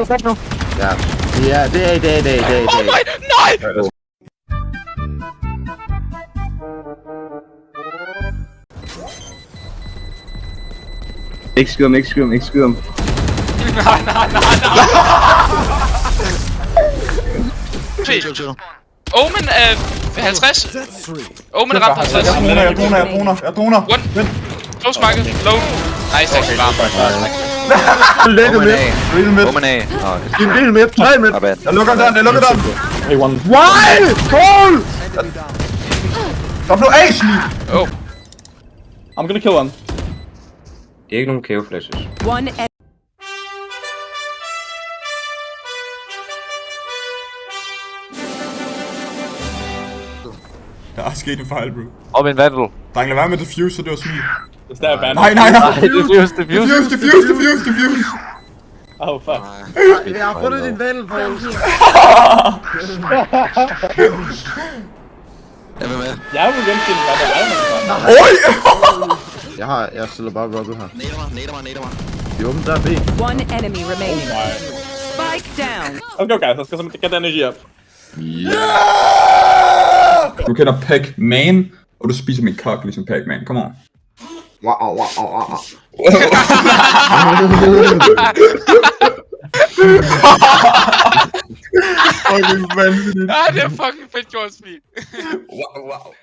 Flash nu. Ja. Ja, det er. Oh my, nej! Ikke skyde ham. Nej. Fint. Omen er 50. Omen er ramt 50. Jeg droner. One. Close market. Low. Nice, actually varm. Lægge med. Real mid. Omen A. En del med. 3 med. Jeg lukker den. Why? Hold! Der blev ace lige. Oh. I'm gonna kill one. Det er ikke nogen KO flashes. One Der er sket en fejl, bro. Op en vandel. Dreng, lad være med diffuse, så det var smil. Is there a ban? Nej. Diffuse. Diffuse. Oh fuck. Jeg har fundet din vandel, Paul. Jeg vil med. Jeg vil igen finde, hvad der er, man Oj! Jeg stiller bare rocket her. Nader mig. Vi åbner der B. One enemy remaining. Nej. Spike down. Let's go guys, let's get the energy up. Du kender Pac-Man, og du spiser min kok ligesom Pac-Man. Come on. Wow. Fucking vanvittigt. Ah, det er fucking fedt, George Smith. Wow.